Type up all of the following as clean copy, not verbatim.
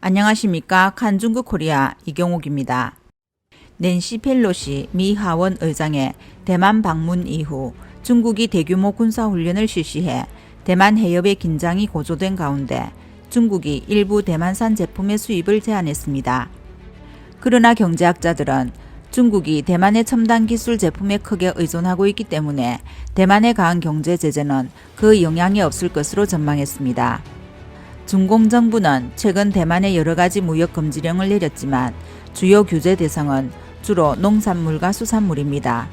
안녕하십니까. 칸중국 코리아 이경옥입니다. 낸시 펠로시 미 하원 의장의 대만 방문 이후 중국이 대규모 군사훈련을 실시해 대만 해협의 긴장이 고조된 가운데 중국이 일부 대만산 제품의 수입을 제한했습니다. 그러나 경제학자들은 중국이 대만의 첨단 기술 제품에 크게 의존하고 있기 때문에 대만에 가한 경제 제재는 그 영향이 없을 것으로 전망했습니다. 중공 정부는 최근 대만에 여러 가지 무역 금지령을 내렸지만 주요 규제 대상은 주로 농산물과 수산물입니다.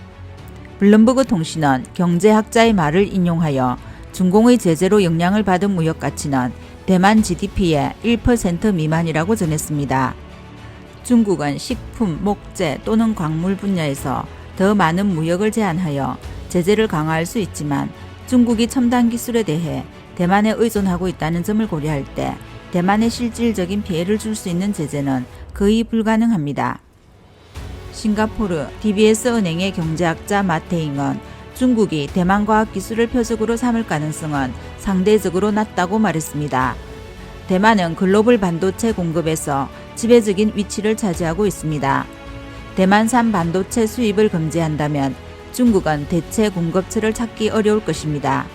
블룸버그 통신은 경제학자의 말을 인용하여 중공의 제재로 영향을 받은 무역 가치는 대만 GDP의 1% 미만이라고 전했습니다. 중국은 식품, 목재 또는 광물 분야에서 더 많은 무역을 제한하여 제재를 강화할 수 있지만 중국이 첨단 기술에 대해 대만에 의존하고 있다는 점을 고려할 때 대만에 실질적인 피해를 줄 수 있는 제재는 거의 불가능합니다. 싱가포르 DBS 은행의 경제학자 마테잉은 중국이 대만 과학기술을 표적으로 삼을 가능성은 상대적으로 낮다고 말했습니다. 대만은 글로벌 반도체 공급에서 지배적인 위치를 차지하고 있습니다. 대만산 반도체 수입을 금지한다면 중국은 대체 공급처를 찾기 어려울 것입니다.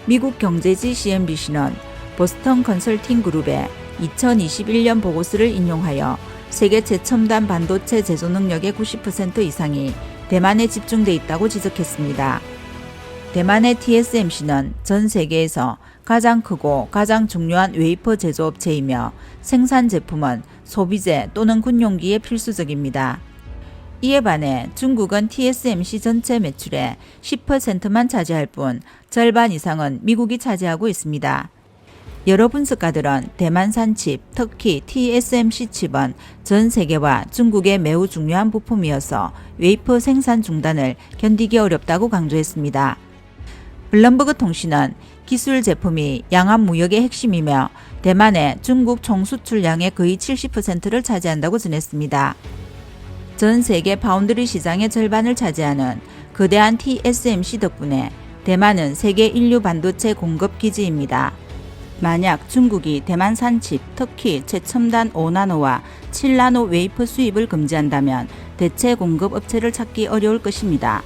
미국 경제지 CNBC는 보스턴 컨설팅 그룹의 2021년 보고서를 인용하여 세계 최첨단 반도체 제조 능력의 90% 이상이 대만에 집중돼 있다고 지적했습니다. 대만의 TSMC는 전 세계에서 가장 크고 가장 중요한 웨이퍼 제조업체이며 생산 제품은 소비재 또는 군용기에 필수적입니다. 이에 반해 중국은 TSMC 전체 매출의 10%만 차지할 뿐 절반 이상은 미국이 차지하고 있습니다. 여러 분석가들은 대만산 칩, 특히 TSMC 칩은 전 세계와 중국의 매우 중요한 부품이어서 웨이퍼 생산 중단을 견디기 어렵다고 강조했습니다. 블룸버그 통신은 기술 제품이 양안 무역의 핵심이며 대만의 중국 총수출량의 거의 70%를 차지한다고 전했습니다. 전 세계 파운드리 시장의 절반을 차지하는 거대한 TSMC 덕분에 대만은 세계 인류 반도체 공급 기지입니다. 만약 중국이 대만산 칩, 특히 최첨단 5나노와 7나노 웨이퍼 수입을 금지한다면 대체 공급 업체를 찾기 어려울 것입니다.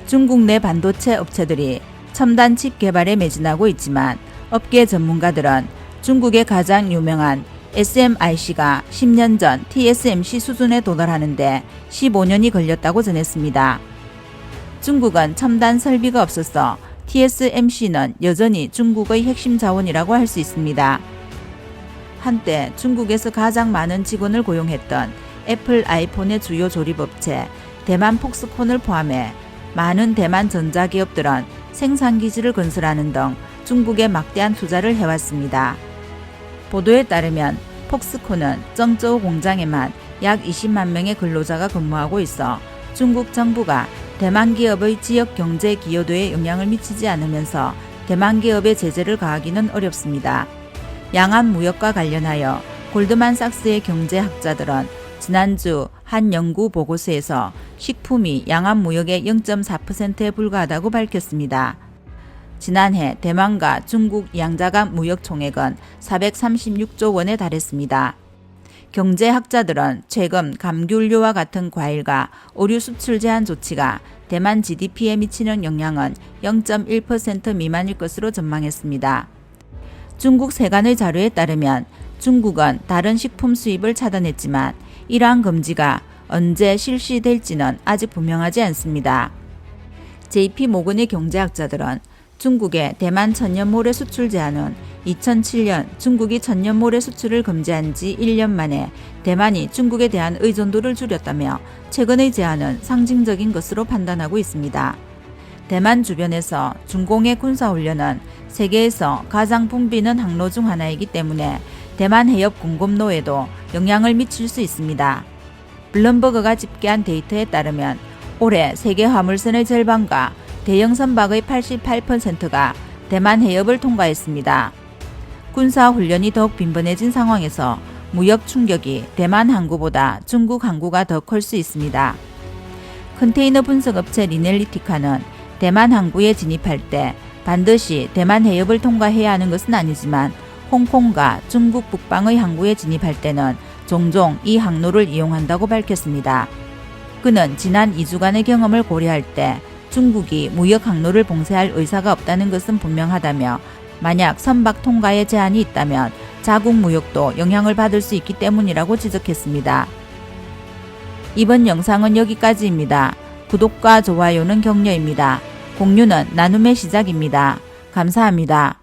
중국 내 반도체 업체들이 첨단 칩 개발에 매진하고 있지만 업계 전문가들은 중국의 가장 유명한 SMIC가 10년 전 TSMC 수준에 도달하는데 15년이 걸렸다고 전했습니다. 중국은 첨단 설비가 없어서 TSMC는 여전히 중국의 핵심 자원이라고 할 수 있습니다. 한때 중국에서 가장 많은 직원을 고용했던 애플 아이폰의 주요 조립업체 대만 폭스콘을 포함해 많은 대만 전자기업들은 생산기지를 건설하는 등 중국에 막대한 투자를 해왔습니다. 보도에 따르면 폭스콘은 정저우 공장에만 약 20만 명의 근로자가 근무하고 있어 중국 정부가 대만 기업의 지역 경제 기여도에 영향을 미치지 않으면서 대만 기업의 제재를 가하기는 어렵습니다. 양안 무역과 관련하여 골드만삭스의 경제학자들은 지난주 한 연구 보고서에서 식품이 양안 무역의 0.4%에 불과하다고 밝혔습니다. 지난해 대만과 중국 양자간 무역 총액은 436조 원에 달했습니다. 경제학자들은 최근 감귤류와 같은 과일과 오류 수출 제한 조치가 대만 GDP에 미치는 영향은 0.1% 미만일 것으로 전망했습니다. 중국 세관의 자료에 따르면 중국은 다른 식품 수입을 차단했지만 이러한 금지가 언제 실시될지는 아직 분명하지 않습니다. JP모건의 경제학자들은 중국의 대만 천연모래 수출 제한은 2007년 중국이 천연모래 수출을 금지한 지 1년 만에 대만이 중국에 대한 의존도를 줄였다며 최근의 제한은 상징적인 것으로 판단하고 있습니다. 대만 주변에서 중공의 군사훈련은 세계에서 가장 붐비는 항로 중 하나이기 때문에 대만 해협 공급로에도 영향을 미칠 수 있습니다. 블룸버그가 집계한 데이터에 따르면 올해 세계 화물선의 절반과 대형 선박의 88%가 대만 해협을 통과했습니다. 군사훈련이 더욱 빈번해진 상황에서 무역 충격이 대만 항구보다 중국 항구가 더 클 수 있습니다. 컨테이너 분석업체 리넬리티카는 대만 항구에 진입할 때 반드시 대만 해협을 통과해야 하는 것은 아니지만 홍콩과 중국 북방의 항구에 진입할 때는 종종 이 항로를 이용한다고 밝혔습니다. 그는 지난 2주간의 경험을 고려할 때 중국이 무역 항로를 봉쇄할 의사가 없다는 것은 분명하다며 만약 선박 통과에 제한이 있다면 자국 무역도 영향을 받을 수 있기 때문이라고 지적했습니다. 이번 영상은 여기까지입니다. 구독과 좋아요는 격려입니다. 공유는 나눔의 시작입니다. 감사합니다.